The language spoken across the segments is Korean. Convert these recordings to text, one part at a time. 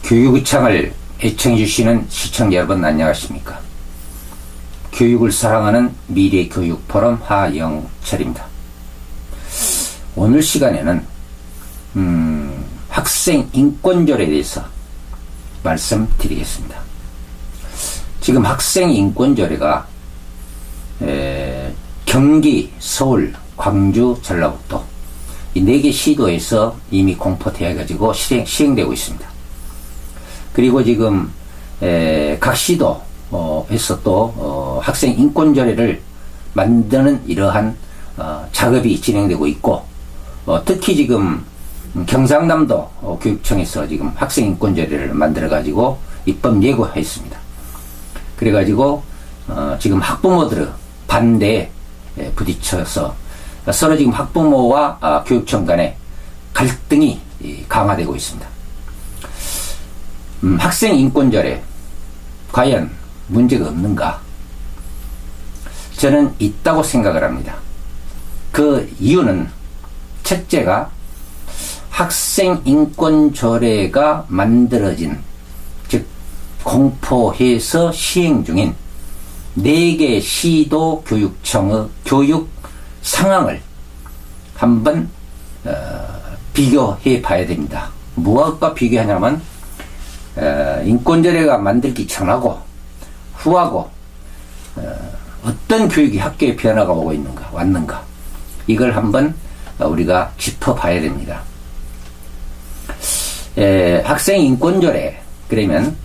교육의창을 애청해주시는 시청자 여러분 안녕하십니까. 교육을 사랑하는 미래교육포럼 하영철입니다. 오늘 시간에는 학생 인권조례에 대해서 말씀드리겠습니다. 지금 학생 인권조례가 경기, 서울, 광주, 전라북도 이 4개 시도에서 이미 공포되어 가지고 시행되고 있습니다. 그리고 지금 각 시도에서 또 학생 인권조례를 만드는 이러한 작업이 진행되고 있고, 특히 지금 경상남도 교육청에서 지금 학생 인권조례를 만들어 가지고 입법 예고했습니다. 그래 가지고 지금 학부모들의 반대에 부딪혀서 서로 지금 학부모와 교육청 간에 갈등이 강화되고 있습니다. 학생 인권조례 과연 문제가 없는가? 저는 있다고 생각을 합니다. 그 이유는 첫째가 학생 인권조례가 만들어진, 즉 공포해서 시행 중인 4개 시도 교육청의 교육 상황을 한번 비교해 봐야 됩니다. 무엇과 비교하냐면 인권조례가 만들기 전하고 후하고 어떤 교육이 학교에 변화가 오고 있는가, 왔는가, 이걸 한번 우리가 짚어봐야 됩니다. 학생 인권조례, 그러면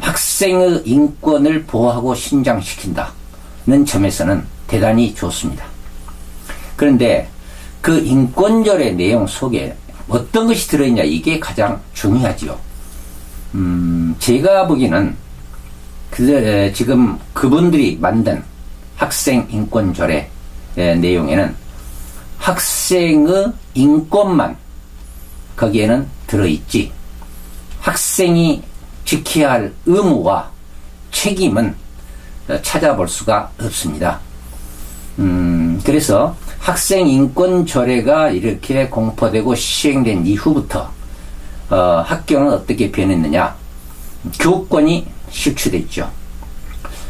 학생의 인권을 보호하고 신장시킨다는 점에서는 대단히 좋습니다. 그런데 그 인권조례 내용 속에 어떤 것이 들어있냐, 이게 가장 중요하지요. 제가 보기에는 지금 그분들이 만든 학생 인권조례 내용에는 학생의 인권만 거기에는 들어있지, 학생이 지켜야 할 의무와 책임은 찾아볼 수가 없습니다. 그래서 학생 인권조례가 이렇게 공포되고 시행된 이후부터 학교는 어떻게 변했느냐? 교권이 실추됐죠.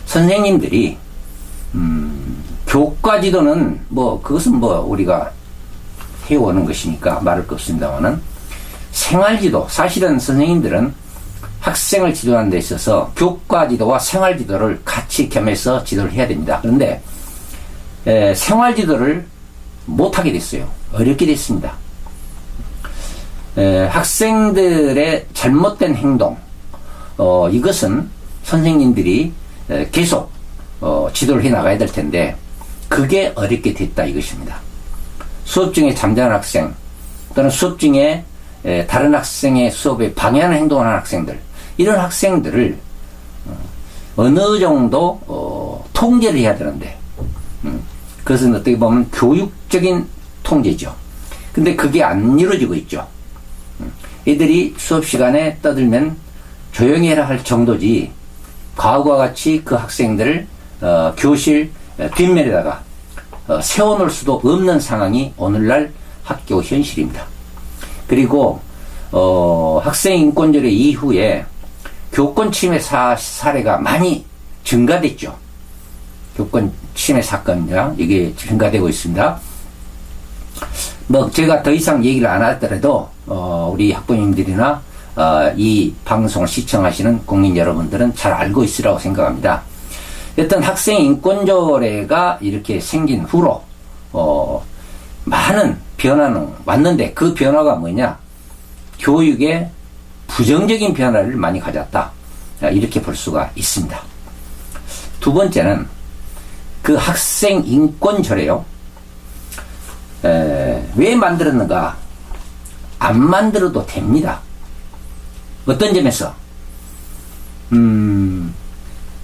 선생님들이 교과 지도는 그것은 우리가 해오는 것이니까 말할 거 없습니다만은, 생활지도, 사실은 선생님들은 학생을 지도하는 데 있어서 교과 지도와 생활 지도를 같이 겸해서 지도를 해야 됩니다. 그런데 생활 지도를 못하게 됐어요. 어렵게 됐습니다. 학생들의 잘못된 행동, 이것은 선생님들이 계속 지도를 해 나가야 될 텐데 그게 어렵게 됐다 이것입니다. 수업 중에 잠자는 학생, 또는 수업 중에 다른 학생의 수업에 방해하는 행동을 하는 학생들, 이런 학생들을 어느 정도 통제를 해야 되는데, 그것은 어떻게 보면 교육적인 통제죠. 근데 그게 안 이루어지고 있죠. 애들이 수업 시간에 떠들면 조용히 해라 할 정도지, 과거와 같이 그 학생들을 교실 뒷면에다가 세워놓을 수도 없는 상황이 오늘날 학교 현실입니다. 그리고 학생 인권조례 이후에 교권 침해 사례가 많이 증가됐죠. 교권 침해 사건이나 이게 증가되고 있습니다. 제가 더 이상 얘기를 안 하더라도 우리 학부모님들이나 이 방송을 시청하시는 국민 여러분들은 잘 알고 있으라고 생각합니다. 여튼 학생 인권조례가 이렇게 생긴 후로 많은 변화는 왔는데, 그 변화가 뭐냐? 교육에 부정적인 변화를 많이 가졌다, 이렇게 볼 수가 있습니다. 두 번째는 그 학생 인권조례요, 왜 만들었는가? 안 만들어도 됩니다. 어떤 점에서?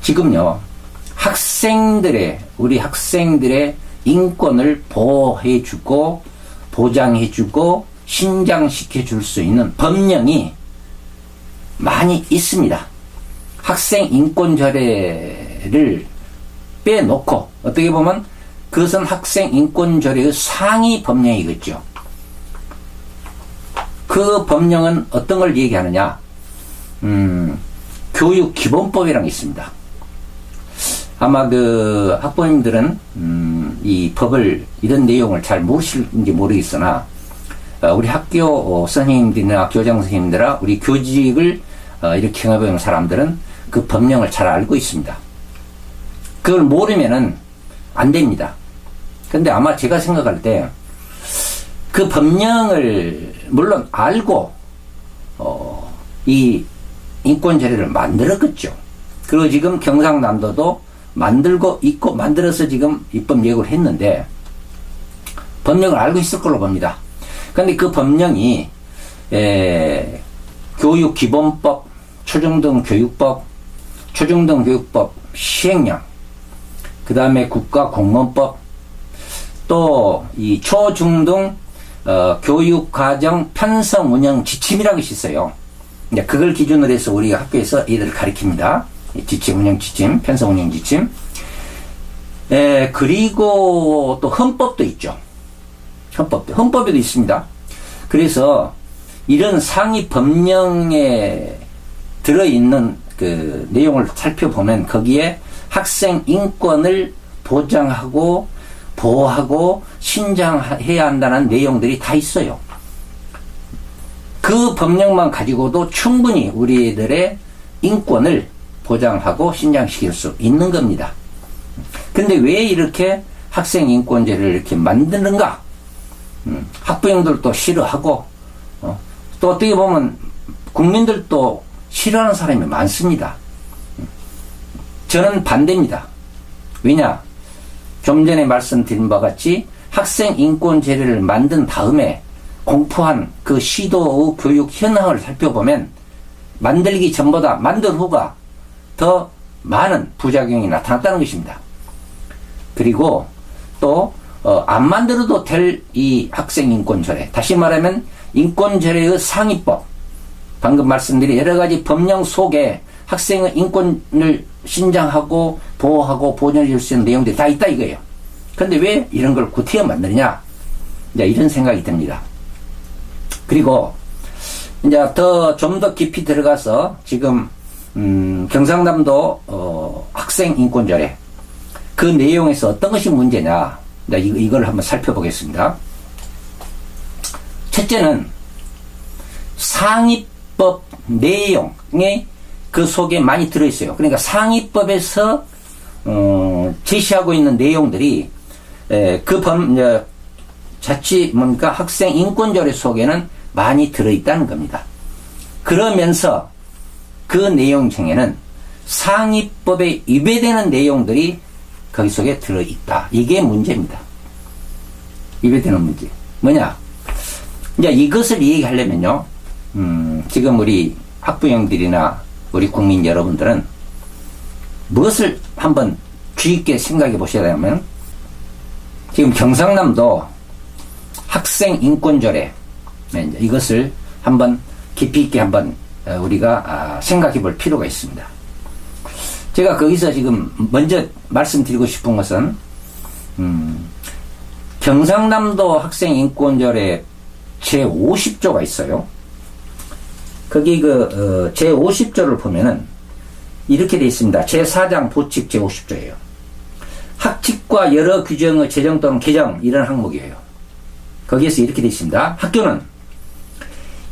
지금요, 우리 학생들의 인권을 보호해주고 보장해주고 신장시켜줄 수 있는 법령이 많이 있습니다. 학생 인권조례를 빼놓고, 어떻게 보면 그것은 학생 인권조례의 상위 법령이겠죠. 그 법령은 어떤 걸 얘기하느냐? 교육기본법이라는 게 있습니다. 아마 그 학부모님들은 이 법을, 이런 내용을 잘 모르실지 모르겠으나 우리 학교 선생님들이나 교장 선생님들이나 우리 교직을 이렇게 경험해본 사람들은 그 법령을 잘 알고 있습니다. 그걸 모르면은 안 됩니다. 근데 아마 제가 생각할 때 그 법령을 물론 알고 이 인권제례를 만들었겠죠. 그리고 지금 경상남도도 만들고 있고 만들어서 지금 입법 예고를 했는데 법령을 알고 있을 걸로 봅니다. 그런데 그 법령이 교육기본법, 초중등교육법, 초중등교육법 시행령, 그 다음에 국가공무원법, 또 이 초중등 교육과정 편성운영 지침이라는 것이 있어요. 이제 그걸 기준으로 해서 우리 학교에서 이들을 가르칩니다. 지침, 운영 지침, 편성 운영 지침. 그리고 또 헌법도 있죠. 헌법에도 있습니다. 그래서 이런 상위 법령에 들어있는 그 내용을 살펴보면 거기에 학생 인권을 보장하고 보호하고 신장해야 한다는 내용들이 다 있어요. 그 법령만 가지고도 충분히 우리들의 인권을 보장하고 신장시킬 수 있는 겁니다. 근데 왜 이렇게 학생 인권제를 이렇게 만드는가? 학부형들도 싫어하고, 또 어떻게 보면 국민들도 싫어하는 사람이 많습니다. 저는 반대입니다. 왜냐? 좀 전에 말씀드린 바와 같이 학생 인권제례를 만든 다음에 공포한 그 시도의 교육 현황을 살펴보면 만들기 전보다 만든 후가 더 많은 부작용이 나타났다는 것입니다. 그리고 또 안 만들어도 될 이 학생 인권제례, 다시 말하면 인권제례의 상위법, 방금 말씀드린 여러 가지 법령 속에 학생의 인권을 신장하고 보호하고 보존해 줄 수 있는 내용들이 다 있다 이거예요. 그런데 왜 이런 걸 구태여 만드느냐? 이제 이런 생각이 듭니다. 그리고 이제 좀 더 깊이 들어가서 지금 경상남도 학생 인권제례 그 내용에서 어떤 것이 문제냐? 이걸 한번 살펴보겠습니다. 첫째는 상위법 내용에 그 속에 많이 들어있어요. 그러니까 상위법에서 제시하고 있는 내용들이 자칫 뭔가 학생 인권제례 속에는 많이 들어있다는 겁니다. 그러면서 그 내용 중에는 상위법에 위배되는 내용들이 거기 속에 들어있다. 이게 문제입니다. 위배되는 문제. 뭐냐? 이제 이것을 얘기하려면요, 지금 우리 학부형들이나 우리 국민 여러분들은 무엇을 한번 주의 있게 생각해 보셔야 되냐면, 지금 경상남도 학생 인권제례, 이것을 한번 깊이 있게 한번 우리가 생각해 볼 필요가 있습니다. 제가 거기서 지금 먼저 말씀드리고 싶은 것은, 경상남도 학생 인권제례 제50조가 있어요. 거기 제50조를 보면은 이렇게 되어 있습니다. 제4장 보칙 제50조예요. 학칙과 여러 규정의 제정 또는 개정, 이런 항목이에요. 거기에서 이렇게 되어 있습니다. 학교는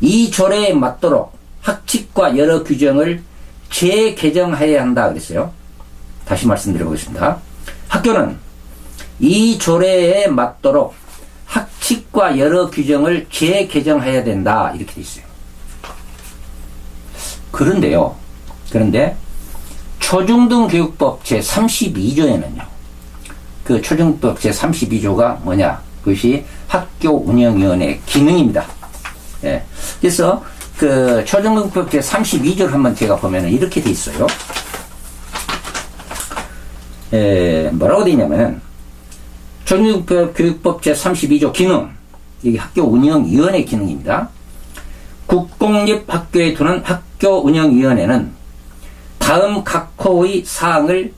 이 조례에 맞도록 학칙과 여러 규정을 재개정해야 한다 그랬어요. 다시 말씀드려보겠습니다. 학교는 이 조례에 맞도록 학칙과 여러 규정을 재개정해야 된다, 이렇게 되어 있어요. 그런데 초중등교육법 제32조에는요, 그 초중등법 제32조가 뭐냐? 그것이 학교운영위원회 기능입니다. 예. 그래서 그 초중등교육법 제32조를 한번 제가 보면은 이렇게 돼 있어요. 뭐라고 돼 있냐면은, 초중등교육법 제32조 기능, 여기 학교운영위원회 기능입니다. 국공립 학교에 두는 학교운영위원회는 다음 각 호의 사항을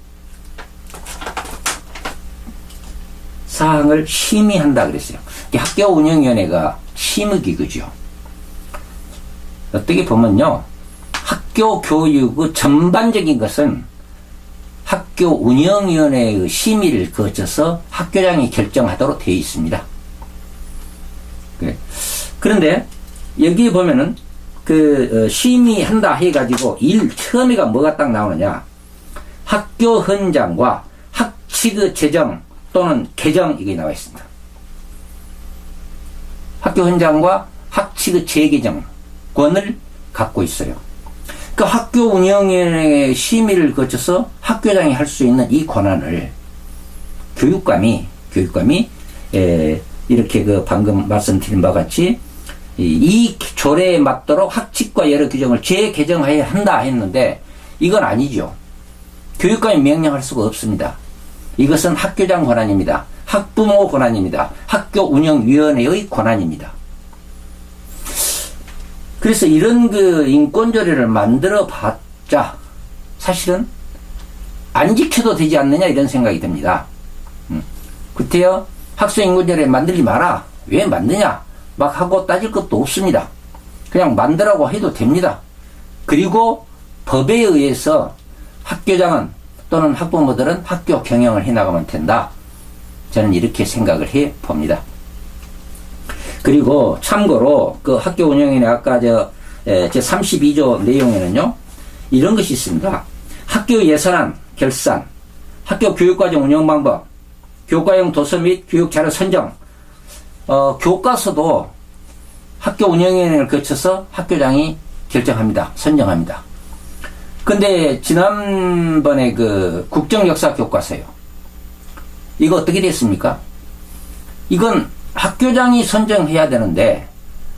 심의한다 그랬어요. 학교운영위원회가 심의기구죠. 어떻게 보면요, 학교 교육의 전반적인 것은 학교 운영위원회의 심의를 거쳐서 학교장이 결정하도록 되어 있습니다. 그런데 여기 보면은 심의한다 해가지고 처음에가 뭐가 딱 나오느냐, 학교 현장과 학칙의 제정 또는 개정, 이게 나와 있습니다. 학교 현장과 학칙의 재개정권을 갖고 있어요. 그 학교 운영위원회의 심의를 거쳐서 학교장이 할 수 있는 이 권한을 교육감이 이렇게 방금 말씀드린 바와 같이 이 조례에 맞도록 학칙과 여러 규정을 재개정해야 한다 했는데, 이건 아니죠. 교육감이 명령할 수가 없습니다. 이것은 학교장 권한입니다. 학부모 권한입니다. 학교 운영위원회의 권한입니다. 그래서 이런 인권조례를 만들어 봤자 사실은 안 지켜도 되지 않느냐, 이런 생각이 듭니다. 그때요, 학생인권조례 만들지 마라. 왜 만드냐? 막 하고 따질 것도 없습니다. 그냥 만들라고 해도 됩니다. 그리고 법에 의해서 학교장은 또는 학부모들은 학교 경영을 해나가면 된다. 저는 이렇게 생각을 해 봅니다. 그리고 참고로 학교 운영위원회 아까 제 32조 내용에는요, 이런 것이 있습니다. 학교 예산안 결산, 학교 교육과정 운영 방법, 교과용 도서 및 교육자료 선정, 교과서도 학교 운영위원회를 거쳐서 학교장이 결정합니다. 선정합니다. 근데 지난번에 국정역사 교과서요, 이거 어떻게 됐습니까? 이건 학교장이 선정해야 되는데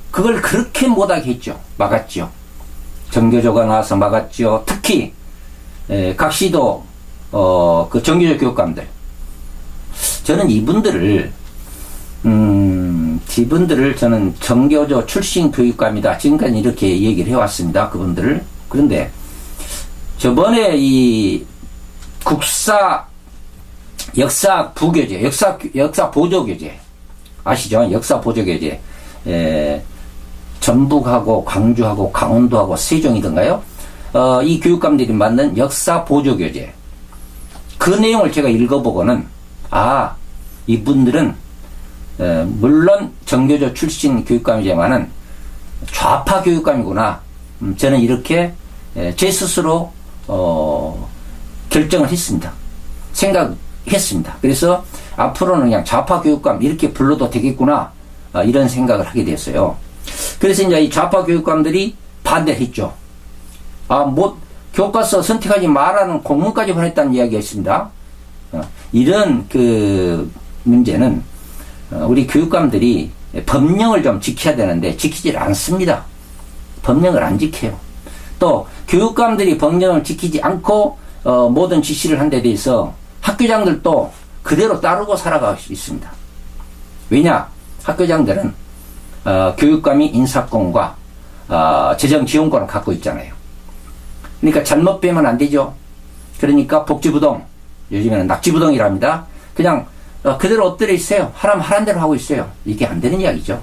그걸 그렇게 못하게 했죠. 막았죠. 정교조가 나와서 막았죠. 특히 각 시도 정교조 교육감들, 저는 이분들을 저는 정교조 출신 교육감이다, 지금까지 이렇게 얘기를 해왔습니다. 그분들을. 그런데 저번에 이 역사 부교재, 역사 보조교재 아시죠? 역사 보조교재, 전북하고 광주하고 강원도하고 세종이던가요? 이 교육감들이 만든 역사 보조교재, 그 내용을 제가 읽어보고는, 이분들은 물론 정교조 출신 교육감이지만은 좌파 교육감이구나. 저는 이렇게 제 스스로 결정을 했습니다. 생각했습니다. 그래서 앞으로는 그냥 좌파 교육감 이렇게 불러도 되겠구나, 이런 생각을 하게 됐어요. 그래서 이제 이 좌파 교육감들이 반대를 했죠. 교과서 선택하지 말라는 공문까지 보냈다는 이야기가 있습니다. 이런 문제는 우리 교육감들이 법령을 좀 지켜야 되는데 지키질 않습니다. 법령을 안 지켜요. 또 교육감들이 법령을 지키지 않고 모든 지시를 한 데 대해서 학교장들도 그대로 따르고 살아가고 있습니다. 왜냐? 학교장들은 교육감이 인사권과 재정 지원권을 갖고 있잖아요. 그러니까 잘못 빼면 안 되죠. 그러니까 복지부동, 요즘에는 낙지부동이랍니다. 그냥 그대로 엎드려 있어요. 하란 대로 하고 있어요. 이게 안 되는 이야기죠.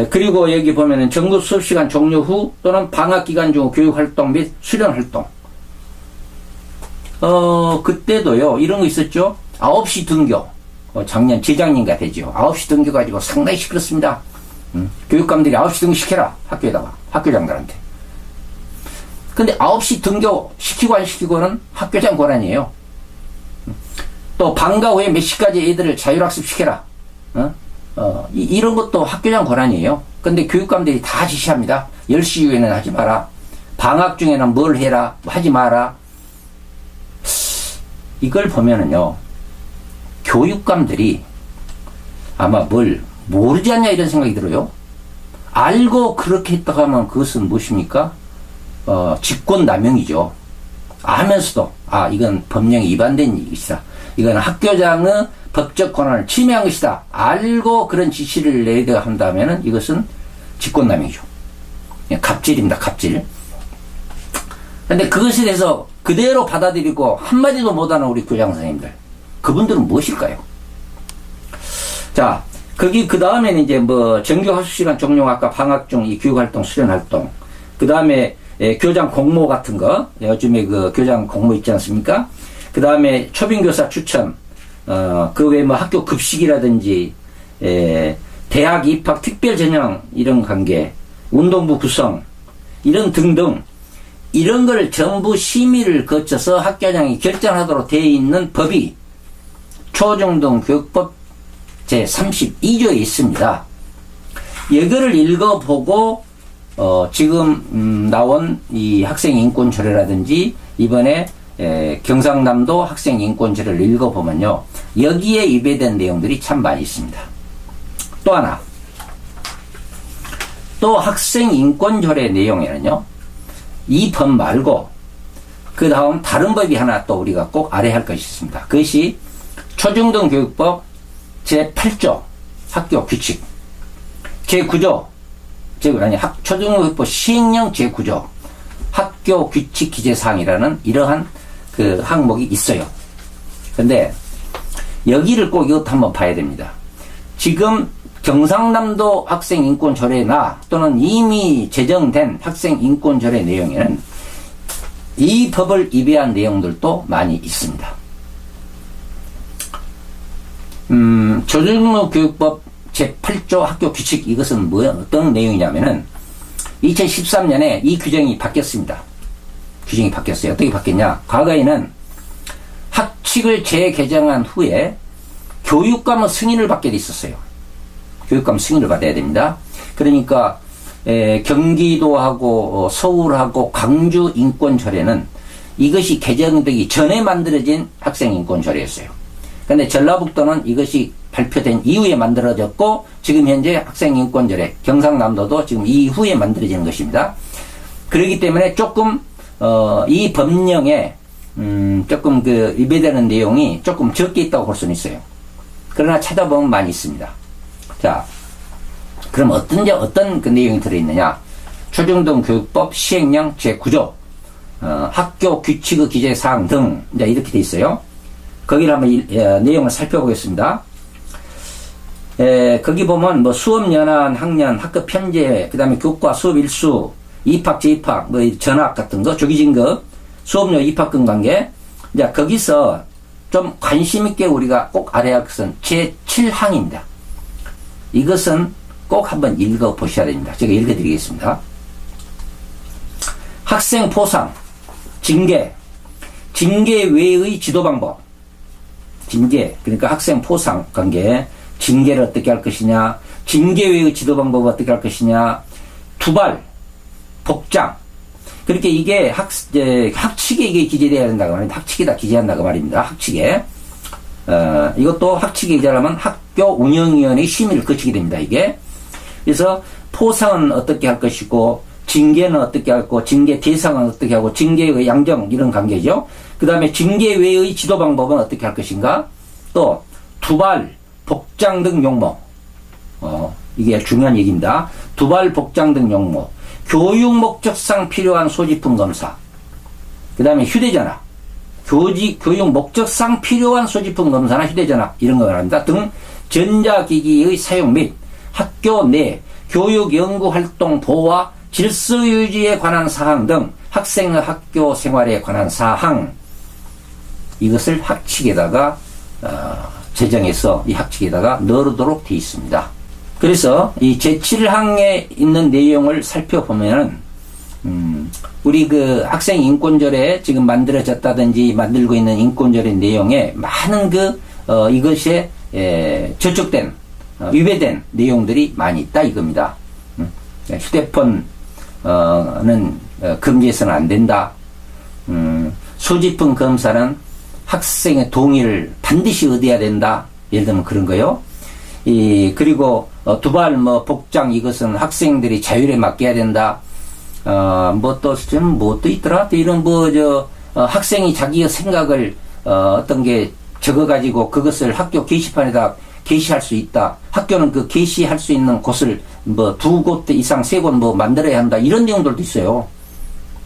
그리고 여기 보면은 정규 수업시간 종료 후 또는 방학기간 중 교육활동 및 수련활동. 그때도요, 이런 거 있었죠. 9시 등교. 작년 재작년가 되죠. 9시 등교 가지고 상당히 시끄럽습니다. 교육감들이 9시 등교 시켜라. 학교에다가. 학교장들한테. 근데 9시 등교 시키고 안 시키고는 학교장 권한이에요. 또 방과 후에 몇 시까지 애들을 자율학습 시켜라. 이런 것도 학교장 권한이에요. 근데 교육감들이 다 지시합니다. 10시 이후에는 하지 마라. 방학 중에는 뭘 해라. 하지 마라. 이걸 보면은요, 교육감들이 아마 뭘 모르지 않냐, 이런 생각이 들어요. 알고 그렇게 했다고 하면 그것은 무엇입니까? 직권남용이죠. 알면서도 이건 법령에 위반된 것이다, 이건 학교장의 법적 권한을 침해한 것이다, 알고 그런 지시를 내야 한다면은 이것은 직권남용이죠. 갑질입니다. 갑질. 근데 그것에 대해서 그대로 받아들이고 한마디도 못하는 우리 교장 선생님들, 그분들은 무엇일까요? 자, 그 다음에는 이제 정규 학습시간 종료, 아까 방학 중 이 교육활동, 수련활동, 그 다음에 교장 공모 같은 거, 요즘에 그 교장 공모 있지 않습니까? 그 다음에 초빙교사 추천, 그 외에 뭐 학교 급식이라든지, 대학 입학 특별 전형 이런 관계, 운동부 구성, 이런 등등, 이런 걸 전부 심의를 거쳐서 학교장이 결정하도록 되어 있는 법이 초중등교육법 제32조에 있습니다. 이거를 읽어보고 지금 나온 이 학생인권조례라든지 이번에 경상남도 학생인권조례를 읽어보면요, 여기에 위배된 내용들이 참 많이 있습니다. 또 하나, 또 학생인권조례 내용에는요, 이 법 말고 그 다음 다른 법이 하나 또 우리가 꼭 알아야 할 것이 있습니다. 그것이 초중등교육법 제8조 학교 규칙, 제9조, 초중등교육법 시행령 제9조 학교 규칙 기재사항이라는 이러한 그 항목이 있어요. 근데 여기를 꼭 이것도 한번 봐야 됩니다. 지금 경상남도 학생인권조례나 또는 이미 제정된 학생인권조례 내용에는 이 법을 위배한 내용들도 많이 있습니다. 초중등교육법 제8조 학교 규칙, 이것은 어떤 내용이냐면은 2013년에 이 규정이 바뀌었습니다. 규정이 바뀌었어요. 어떻게 바뀌었냐? 과거에는 학칙을 재개정한 후에 교육감의 승인을 받게 돼 있었어요. 교육감 승인을 받아야 됩니다. 그러니까 경기도하고 서울하고 광주 인권조례는 이것이 개정되기 전에 만들어진 학생인권조례였어요. 그런데 전라북도는 이것이 발표된 이후에 만들어졌고, 지금 현재 학생인권조례, 경상남도도 지금 이후에 만들어지는 것입니다. 그렇기 때문에 조금 이 법령에 조금 그 위배되는 내용이 조금 적게 있다고 볼 수는 있어요. 그러나 찾아보면 많이 있습니다. 자, 그럼 어떤 그 내용이 들어있느냐? 초중등교육법 시행령 제9조 학교 규칙의 기재사항 등 이제 이렇게 돼 있어요. 거기를 한번 내용을 살펴보겠습니다. 거기 보면 뭐 수업 연한, 학년, 학급 편제, 그 다음에 교과 수업 일수, 입학, 재입학, 뭐 전학 같은 거, 조기 진급, 수업료 입학금 관계. 이제 거기서 좀 관심 있게 우리가 꼭 알아야 할 것은 제7항입니다. 이것은 꼭 한번 읽어보셔야 됩니다. 제가 읽어드리겠습니다. 학생 포상, 징계 외의 지도 방법, 징계, 그러니까 학생 포상 관계, 징계를 어떻게 할 것이냐, 징계 외의 지도 방법을 어떻게 할 것이냐, 두발, 복장. 그렇게 이게 학칙에 이게 기재되어야 된다고 말입니다. 학칙에다 기재한다고 말입니다. 학칙에. 이것도 학칙에 기재하려면 학교 운영위원회의 심의를 거치게 됩니다, 이게. 그래서 포상은 어떻게 할 것이고, 징계는 어떻게 하고, 징계 대상은 어떻게 하고, 징계의 양정, 이런 관계죠. 그 다음에 징계 외의 지도 방법은 어떻게 할 것인가? 또, 두발, 복장 등 용모. 이게 중요한 얘기입니다. 두발, 복장 등 용모. 교육 목적상 필요한 소지품 검사. 그 다음에 휴대전화. 교육 목적상 필요한 소지품 검사나 휴대전화, 이런 거 말합니다. 등 전자기기의 사용 및 학교 내 교육 연구 활동 보호와 질서 유지에 관한 사항 등 학생의 학교 생활에 관한 사항, 이것을 학칙에다가 제정해서 이 학칙에다가 넣도록 되어 있습니다. 그래서 이 제7항에 있는 내용을 살펴보면은 우리 그 학생 인권조례 지금 만들어졌다든지 만들고 있는 인권조례 내용에 많은 이것에 저촉된 위배된 내용들이 많이 있다 이겁니다. 휴대폰은 금지해서는 안 된다. 소지품 검사는 학생의 동의를 반드시 얻어야 된다. 예를 들면 그런 거요. 그리고 두발 복장, 이것은 학생들이 자율에 맡겨야 된다. 또 있더라? 또 이런 학생이 자기의 생각을 어떤 게 적어가지고 그것을 학교 게시판에다 게시할 수 있다. 학교는 그 게시할 수 있는 곳을 2곳 이상 3곳 만들어야 한다. 이런 내용들도 있어요.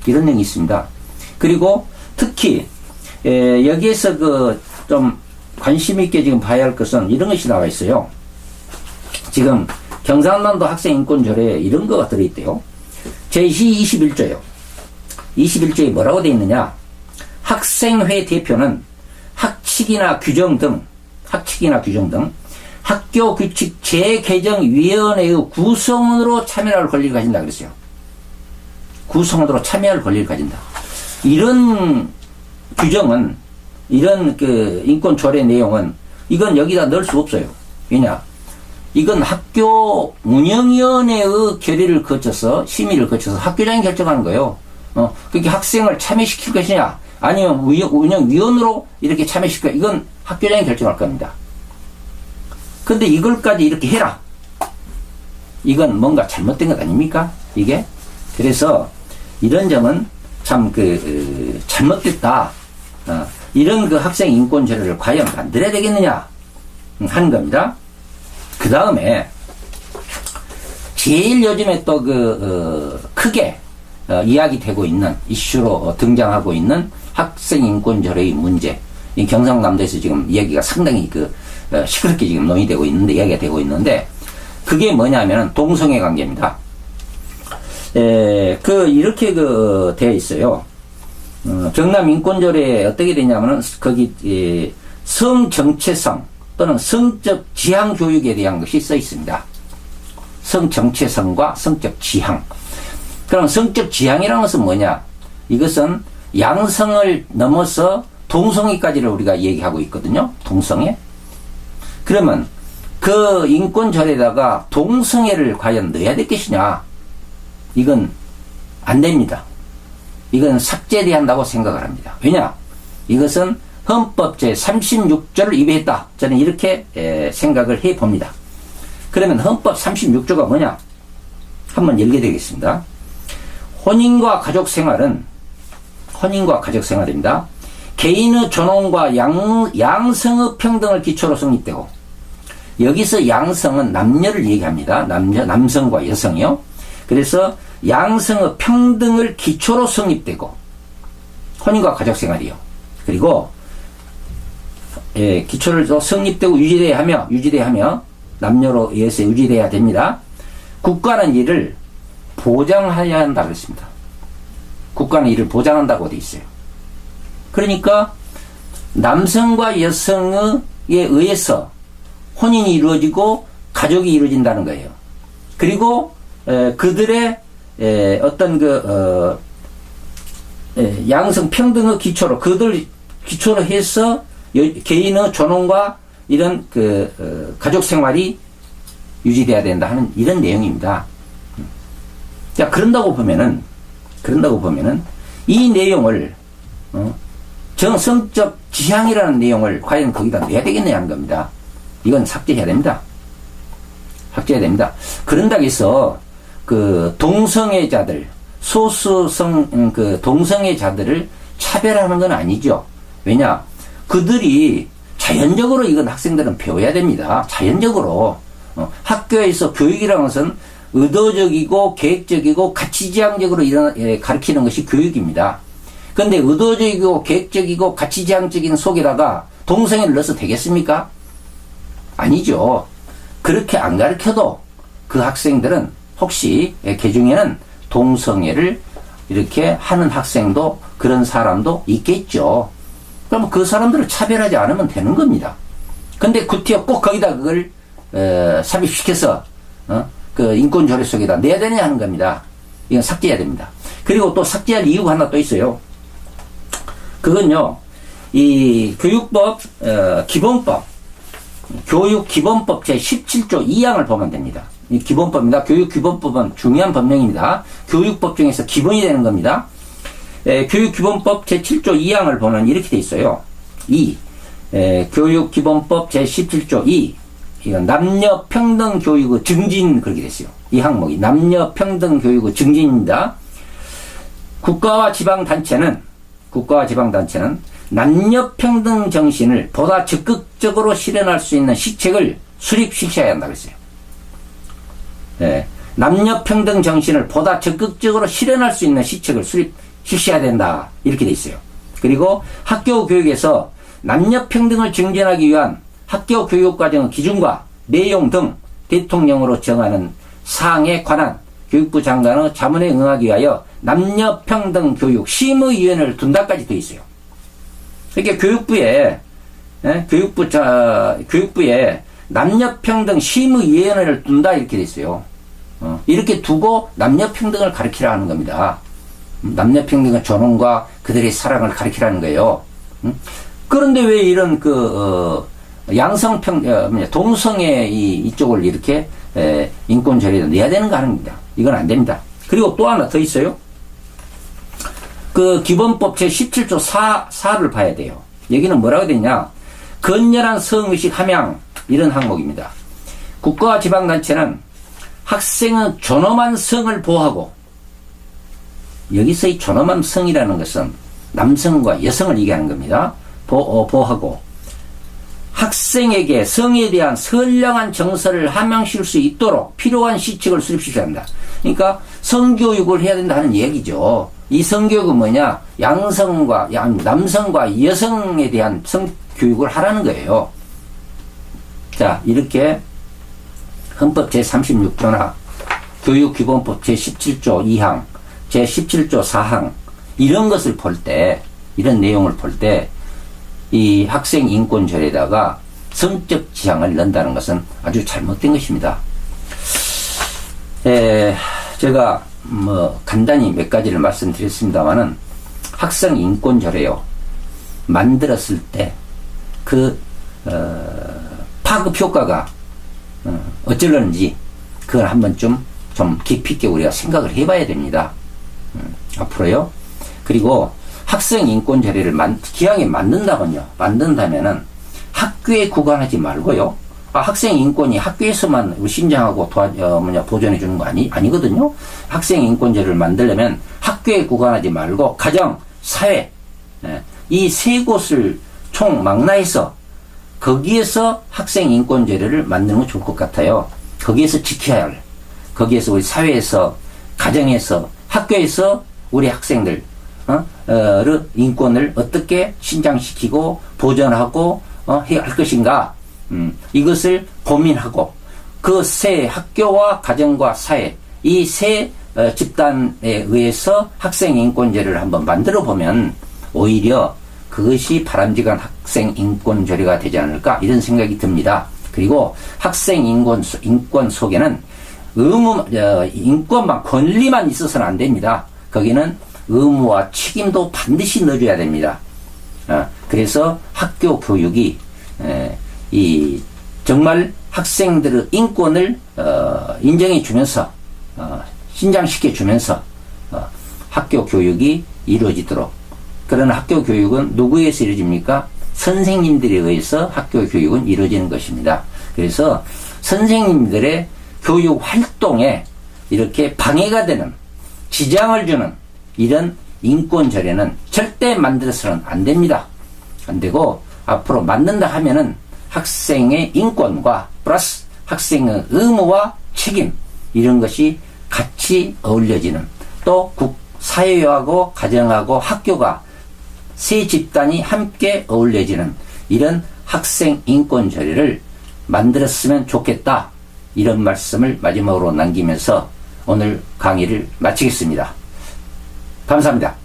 이런 내용이 있습니다. 그리고 특히 여기에서 좀 관심 있게 지금 봐야 할 것은 이런 것이 나와 있어요. 지금 경상남도 학생인권조례에 이런 거가 들어있대요. 제21조요. 21조에 뭐라고 되어 있느냐? 학생회 대표는 학칙이나 규정 등 학교 규칙 재개정위원회의 구성원으로 참여할 권리를 가진다 그랬어요. 구성원으로 참여할 권리를 가진다. 이런 규정은, 이런 그 인권 조례 내용은 이건 여기다 넣을 수 없어요. 왜냐? 이건 학교 운영위원회의 결의를 거쳐서, 심의를 거쳐서 학교장이 결정하는 거예요. 그렇게 학생을 참여시킬 것이냐, 아니면 운영위원으로 이렇게 참여시킬 것이냐, 이건 학교장이 결정할 겁니다. 근데 이걸까지 이렇게 해라. 이건 뭔가 잘못된 것 아닙니까? 이게? 그래서 이런 점은 참 잘못됐다. 이런 그 학생 인권 조례를 과연 만들어야 되겠느냐 하는 겁니다. 그 다음에 제일 요즘에 또 크게 이야기되고 있는 이슈로 등장하고 있는 학생 인권 조례의 문제. 이 경상남도에서 지금 이야기가 상당히 시끄럽게 지금 논의되고 있는데, 이야기가 되고 있는데, 그게 뭐냐면은 동성애 관계입니다. 이렇게 되어 있어요. 경남 인권조례에 어떻게 되냐면은, 거기, 성정체성 또는 성적 지향 교육에 대한 것이 써 있습니다. 성정체성과 성적 지향. 그럼 성적 지향이라는 것은 뭐냐? 이것은 양성을 넘어서 동성애까지를 우리가 얘기하고 있거든요. 동성애. 그러면 그 인권조례에다가 동성애를 과연 넣어야 될 것이냐? 이건 안 됩니다. 이건 삭제돼야 한다고 생각을 합니다. 왜냐? 이것은 헌법 제36조를 위배했다. 저는 이렇게 생각을 해봅니다. 그러면 헌법 36조가 뭐냐? 한번 열게 되겠습니다. 혼인과 가족생활입니다. 개인의 존엄과 양성의 평등을 기초로 성립되고, 여기서 양성은 남녀를 얘기합니다. 남성과 여성이요. 그래서 양성의 평등을 기초로 성립되고, 혼인과 가족생활이요. 그리고 기초를 성립되고 유지돼야 하며 남녀로 의해서 유지돼야 됩니다. 국가는 이를 보장해야 한다 그랬습니다. 국가는 이를 보장한다고 돼 있어요. 그러니까 남성과 여성에 의해서 혼인이 이루어지고 가족이 이루어진다는 거예요. 그리고 그들의 어떤 양성 평등의 기초로, 그들 기초로 해서 개인의 존엄과 이런 가족 생활이 유지돼야 된다 하는 이런 내용입니다. 자, 그런다고 보면은 이 내용을 정성적 지향이라는 내용을 과연 거기다 넣어야 되겠냐 하는 겁니다. 이건 삭제해야 됩니다. 그런다고 해서 동성애자들, 소수성 동성애자들을 차별하는 건 아니죠. 왜냐? 그들이 자연적으로 이건 학생들은 배워야 됩니다. 자연적으로. 학교에서 교육이라는 것은 의도적이고 계획적이고 가치지향적으로 가르치는 것이 교육입니다. 그런데 의도적이고 계획적이고 가치지향적인 속에다가 동성애를 넣어서 되겠습니까? 아니죠. 그렇게 안 가르쳐도 그 학생들은 혹시 개중에는 동성애를 이렇게 하는 학생도, 그런 사람도 있겠죠. 그럼 그 사람들을 차별하지 않으면 되는 겁니다. 근데 구티어 꼭 거기다 그걸 삽입시켜서 그 인권조례 속에다 내야 되냐 하는 겁니다. 이건 삭제해야 됩니다. 그리고 또 삭제할 이유가 하나 또 있어요. 그건요, 이 교육법 기본법, 교육기본법 제17조 2항을 보면 됩니다. 이 기본법입니다. 교육기본법은 중요한 법령입니다. 교육법 중에서 기본이 되는 겁니다. 교육기본법 제7조 2항을 보면 이렇게 돼 있어요. 교육기본법 제17조 2, 이건 남녀평등 교육의 증진, 그렇게 됐어요. 이 항목이 남녀평등 교육의 증진입니다. 국가와 지방단체는 남녀평등 정신을 보다 적극적으로 실현할 수 있는 시책을 실시해야 한다고 했어요. 남녀평등 정신을 보다 적극적으로 실현할 수 있는 시책을 실시해야 된다. 이렇게 돼 있어요. 그리고 학교 교육에서 남녀평등을 증진하기 위한 학교 교육과정의 기준과 내용 등 대통령으로 정하는 사항에 관한 교육부 장관의 자문에 응하기 위하여 남녀평등 교육 심의위원회를 둔다까지 돼 있어요. 그러니까 교육부에 남녀평등 심의위원회를 둔다 이렇게 돼 있어요. 이렇게 두고 남녀평등을 가르치라 하는 겁니다. 남녀평등의 존엄과 그들의 사랑을 가르치라는 거예요. 그런데 왜 이런 동성애 이쪽을 이렇게 인권절에다 내야 되는가 하는 겁니다. 이건 안 됩니다. 그리고 또 하나 더 있어요. 그 기본법 제17조 4를 봐야 돼요. 여기는 뭐라고 되냐? 건전한 성의식 함양 이런 항목입니다. 국가와 지방단체는 학생의 존엄한 성을 보호하고, 여기서 이 존엄한 성이라는 것은 남성과 여성을 얘기하는 겁니다. 보호하고 학생에게 성에 대한 선량한 정서를 함양시킬 수 있도록 필요한 시책을 수립시켜야 합니다. 그러니까 성교육을 해야 된다는 얘기죠. 이 성교육은 뭐냐? 남성과 여성에 대한 성교육을 하라는 거예요. 자, 이렇게 헌법 제36조나 교육기본법 제17조 2항, 제17조 4항 이런 것을 볼 때, 이런 내용을 볼 때 이 학생 인권절에다가 성적 지향을 넣는다는 것은 아주 잘못된 것입니다. 제가 간단히 몇 가지를 말씀드렸습니다만은 학생 인권절에요. 만들었을 때 파급 효과가 어쩌려는지 그걸 한번 좀 깊이 있게 우리가 생각을 해봐야 됩니다. 앞으로요. 그리고 학생 인권 절에를 기왕에 만든다면은 학교에 구간하지 말고요. 학생 인권이 학교에서만 신장하고 보존해 주는 거 아니거든요. 학생 인권 절을 만들려면 학교에 구간하지 말고 가정, 사회 이 세 곳을 총 망라해서 거기에서 학생 인권 절에를 만드는 건 좋을 것 같아요. 거기에서 지켜야 할, 거기에서 우리 사회에서, 가정에서, 학교에서 우리 학생들 인권을 어떻게 신장시키고 보존하고 해야 할 것인가, 이것을 고민하고 그 세 학교와 가정과 사회 이 세 집단에 의해서 학생 인권제를 한번 만들어 보면 오히려 그것이 바람직한 학생 인권조례가 되지 않을까 이런 생각이 듭니다. 그리고 학생 인권 속에는 인권만 권리만 있어서는 안 됩니다. 거기는 의무와 책임도 반드시 넣어줘야 됩니다. 그래서 학교 교육이 정말 학생들의 인권을 인정해 주면서 신장시켜 주면서 학교 교육이 이루어지도록. 그러나 학교 교육은 누구에 의해서 이루어집니까? 선생님들에 의해서 학교 교육은 이루어지는 것입니다. 그래서 선생님들의 교육 활동에 이렇게 방해가 되는, 지장을 주는 이런 인권절에는 절대 만들어서는 안 됩니다. 안 되고 앞으로 만든다 하면은 학생의 인권과 플러스 학생의 의무와 책임 이런 것이 같이 어울려지는, 또 사회하고 가정하고 학교가 세 집단이 함께 어울려지는 이런 학생 인권절에를 만들었으면 좋겠다, 이런 말씀을 마지막으로 남기면서 오늘 강의를 마치겠습니다. 감사합니다.